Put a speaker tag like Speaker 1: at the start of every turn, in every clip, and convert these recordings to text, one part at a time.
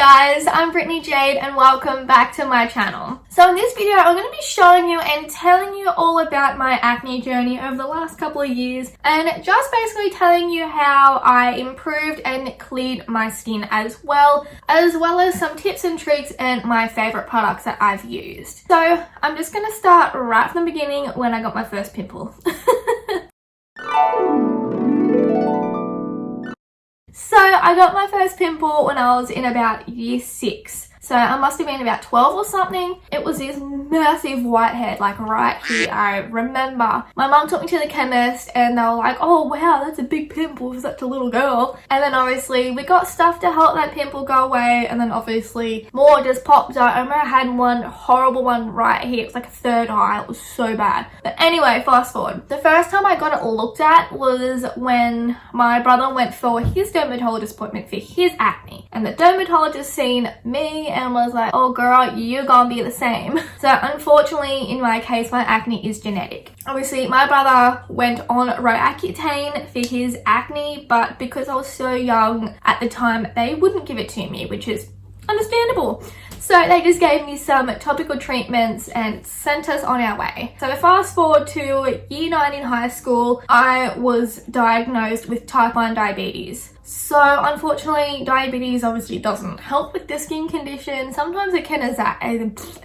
Speaker 1: guys, I'm Brittany Jade and welcome back to my channel. So in this video I'm going to be showing you and telling you all about my acne journey over the last couple of years and just basically telling you how I improved and cleared my skin as well as some tips and tricks and my favourite products that I've used. So I'm just going to start right from the beginning when I got my first pimple. So I got my first pimple when I was in about year 6. So I must have been about 12 or something. It was this massive whitehead like right here. I remember my mum took me to the chemist and they were like, oh wow, that's a big pimple for such a little girl. And then obviously we got stuff to help that pimple go away, and then obviously more just popped out. I remember I had one horrible one right here. It was like a third eye. It was so bad. But anyway, fast forward. The first time I got it looked at was when my brother went for his dermatologist appointment for his acne. And the dermatologist seen me and was like, oh girl, you're gonna be the same. So unfortunately in my case, my acne is genetic. Obviously my brother went on Roaccutane for his acne, but because I was so young at the time, they wouldn't give it to me, which is understandable. So they just gave me some topical treatments and sent us on our way. So fast forward to year 9 in high school, I was diagnosed with type 1 diabetes. So unfortunately, diabetes obviously doesn't help with the skin condition. Sometimes it can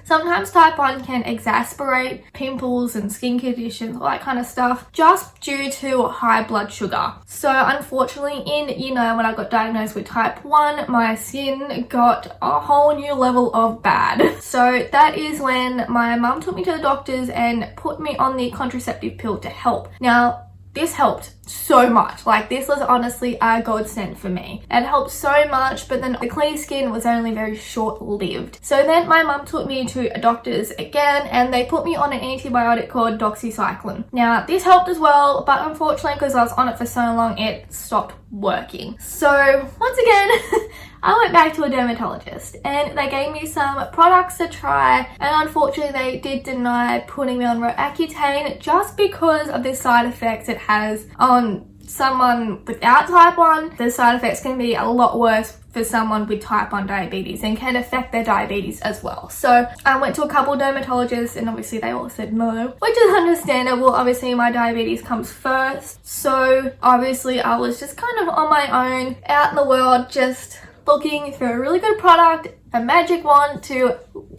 Speaker 1: sometimes type 1 can exacerbate pimples and skin conditions, all that kind of stuff, just due to high blood sugar. So unfortunately in year 9 when I got diagnosed with type 1, my skin got a whole new level of bad. So that is when my mum took me to the doctors and put me on the contraceptive pill to help. Now, this helped so much. Like, this was honestly a godsend for me. It helped so much, but then the clear skin was only very short-lived. So then my mum took me to a doctor's again and they put me on an antibiotic called doxycycline. Now, this helped as well, but unfortunately because I was on it for so long, it stopped working. So once again, I went back to a dermatologist and they gave me some products to try, and unfortunately they did deny putting me on Roaccutane just because of the side effects it has on someone without type 1. The side effects can be a lot worse for someone with type 1 diabetes and can affect their diabetes as well. So I went to a couple dermatologists and obviously they all said no, which is understandable. Obviously my diabetes comes first. So obviously I was just kind of on my own out in the world, just looking for a really good product, a magic wand to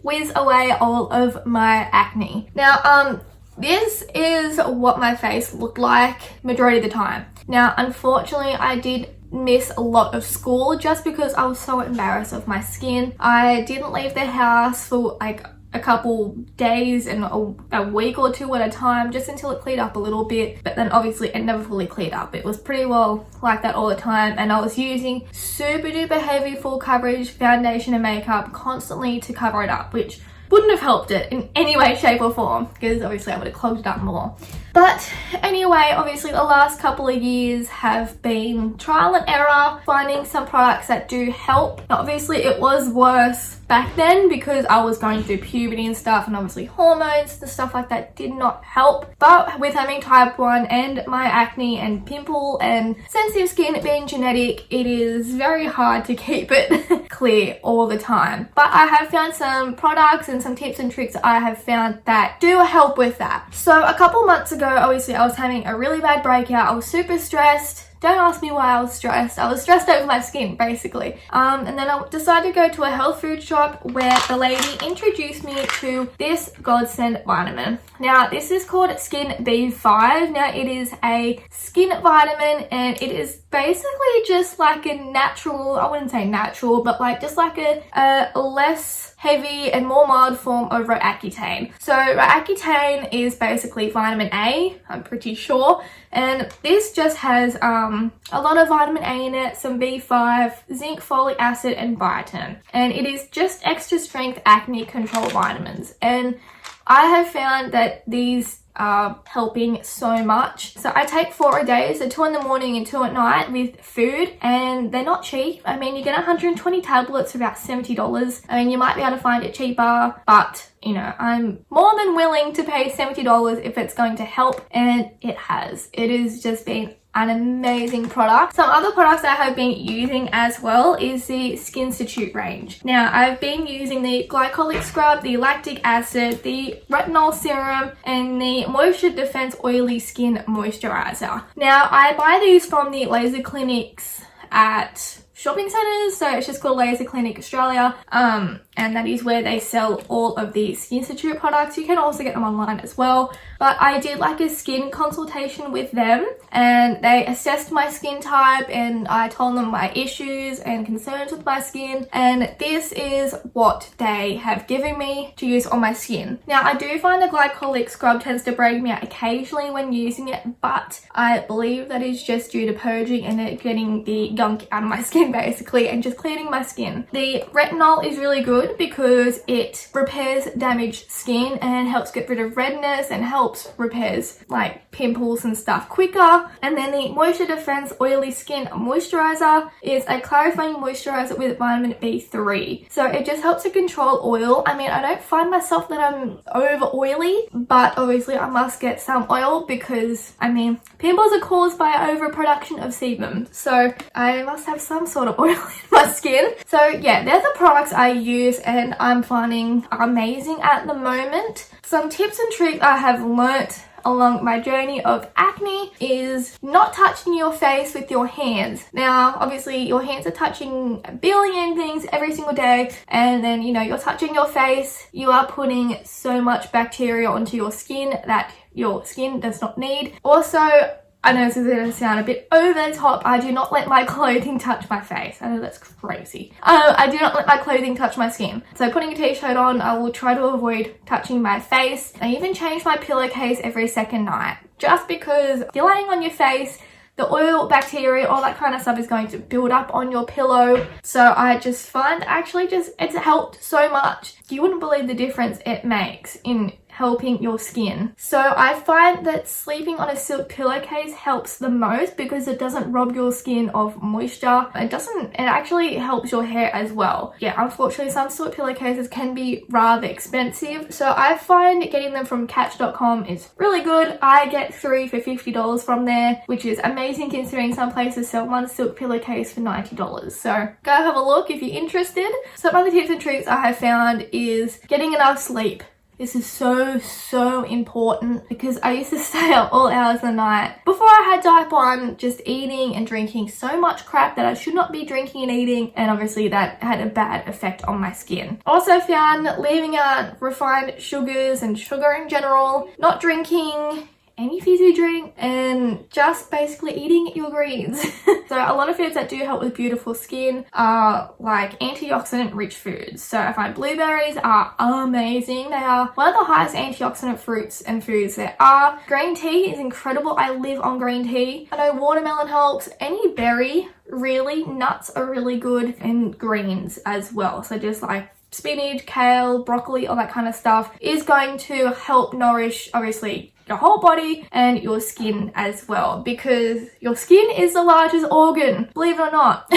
Speaker 1: whiz away all of my acne. Now, this is what my face looked like majority of the time. Now, unfortunately, I did miss a lot of school just because I was so embarrassed of my skin. I didn't leave the house for like a couple days and a week or two at a time, just until it cleared up a little bit, but then obviously it never fully cleared up. It was pretty well like that all the time, and I was using super duper heavy full coverage foundation and makeup constantly to cover it up, which wouldn't have helped it in any way, shape or form, because obviously I would have clogged it up more. But anyway, obviously the last couple of years have been trial and error, finding some products that do help. Now, obviously it was worse back then because I was going through puberty and stuff, and obviously hormones and stuff like that did not help. But with having type 1 and my acne and pimple and sensitive skin being genetic, it is very hard to keep it clear all the time. But I have found some products and some tips and tricks I have found that do help with that. So a couple months ago, obviously I was having a really bad breakout. I was super stressed. Don't ask me why I was stressed. I was stressed over my skin, basically. And then I decided to go to a health food shop where the lady introduced me to this godsend vitamin. Now, this is called Skin B5. Now, it is a skin vitamin and it is basically just like a natural, I wouldn't say natural, but like just like a less heavy and more mild form of Roaccutane. So Roaccutane is basically vitamin A, I'm pretty sure, and this just has a lot of vitamin A in it, some B5, zinc, folic acid and biotin, and it is just extra strength acne control vitamins. And I have found that these are helping so much. So I take 4 a day, so 2 in the morning and 2 at night with food, and they're not cheap. I mean, you get 120 tablets for about $70. I mean, you might be able to find it cheaper, but you know, I'm more than willing to pay $70 if it's going to help, and it has. It has just been an amazing product. Some other products I have been using as well is the Skinstitute range. Now, I've been using the glycolic scrub, the lactic acid, the retinol serum, and the Moisture Defense Oily Skin Moisturizer. Now, I buy these from the laser clinics at shopping centres, so it's just called Laser Clinic Australia, and that is where they sell all of the Skinstitute products. You can also get them online as well, but I did like a skin consultation with them, and they assessed my skin type, and I told them my issues and concerns with my skin, and this is what they have given me to use on my skin. Now, I do find the glycolic scrub tends to break me out occasionally when using it, but I believe that is just due to purging and it getting the gunk out of my skin basically, and just cleaning my skin. The retinol is really good because it repairs damaged skin and helps get rid of redness and helps repairs like pimples and stuff quicker. And then the Moisture Defense Oily Skin Moisturizer is a clarifying moisturizer with vitamin B3. So it just helps to control oil. I mean, I don't find myself that I'm over oily, but obviously I must get some oil because, I mean, pimples are caused by overproduction of sebum. So I must have some sort of oil in my skin. So yeah, they're the products I use and I'm finding amazing at the moment. Some tips and tricks I have learnt along my journey of acne is not touching your face with your hands. Now, obviously your hands are touching a billion things every single day, and then, you know, you're touching your face, you are putting so much bacteria onto your skin that your skin does not need. Also, I know this is going to sound a bit over the top, I do not let my clothing touch my face. I know that's crazy. I do not let my clothing touch my skin. So putting a t-shirt on, I will try to avoid touching my face. I even change my pillowcase every second night, just because if you're laying on your face, the oil, bacteria, all that kind of stuff is going to build up on your pillow. So I just find actually it's helped so much. You wouldn't believe the difference it makes in helping your skin. So I find that sleeping on a silk pillowcase helps the most because it doesn't rob your skin of moisture. It actually helps your hair as well. Yeah, unfortunately some silk pillowcases can be rather expensive. So I find getting them from Catch.com is really good. I get 3 for $50 from there, which is amazing considering some places sell one silk pillowcase for $90. So go have a look if you're interested. Some other tips and tricks I have found is getting enough sleep. This is so important because I used to stay up all hours of the night before I had type 1, just eating and drinking so much crap that I should not be drinking and eating, and obviously that had a bad effect on my skin. Also found leaving out refined sugars and sugar in general, not drinking any fizzy drink, and just basically eating your greens. So a lot of foods that do help with beautiful skin are like antioxidant rich foods. So I find blueberries are amazing. They are one of the highest antioxidant fruits and foods there are. Green tea is incredible. I live on green tea. I know watermelon helps. Any berry, really. Nuts are really good, and greens as well. So just like spinach, kale, broccoli, all that kind of stuff is going to help nourish obviously your whole body and your skin as well, because your skin is the largest organ, believe it or not.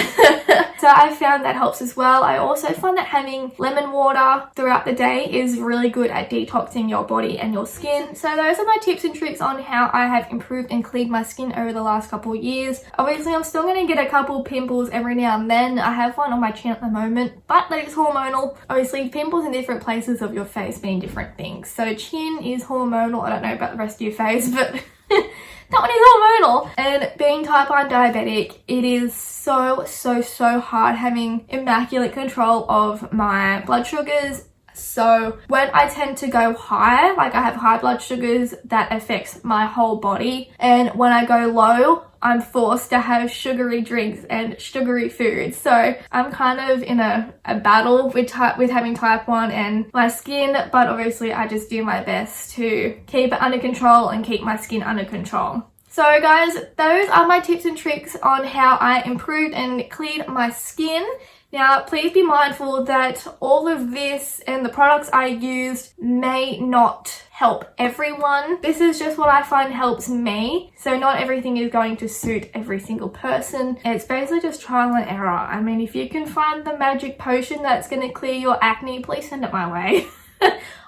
Speaker 1: So I found that helps as well. I also find that having lemon water throughout the day is really good at detoxing your body and your skin. So those are my tips and tricks on how I have improved and cleaned my skin over the last couple of years. Obviously I'm still going to get a couple pimples every now and then. I have one on my chin at the moment, but that is hormonal. Obviously pimples in different places of your face mean different things. So chin is hormonal. I don't know about the rest of your face, but that one is hormonal. And being type 1 diabetic, it is so hard having immaculate control of my blood sugars. So when I tend to go high, like I have high blood sugars, that affects my whole body. And when I go low, I'm forced to have sugary drinks and sugary foods. So I'm kind of in a battle with having type 1 and my skin, but obviously I just do my best to keep it under control and keep my skin under control. So guys, those are my tips and tricks on how I improved and cleared my skin. Now, please be mindful that all of this and the products I used may not help everyone. This is just what I find helps me. So not everything is going to suit every single person. It's basically just trial and error. I mean, if you can find the magic potion that's going to clear your acne, please send it my way.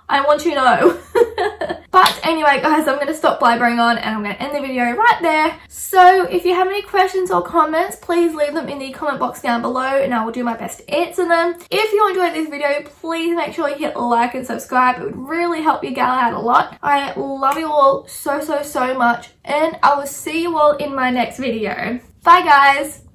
Speaker 1: I want to know. But anyway guys, I'm going to stop blabbering on and I'm going to end the video right there. So if you have any questions or comments, please leave them in the comment box down below and I will do my best to answer them. If you enjoyed this video, please make sure you hit like and subscribe. It would really help your gal out a lot. I love you all so much and I will see you all in my next video. Bye guys!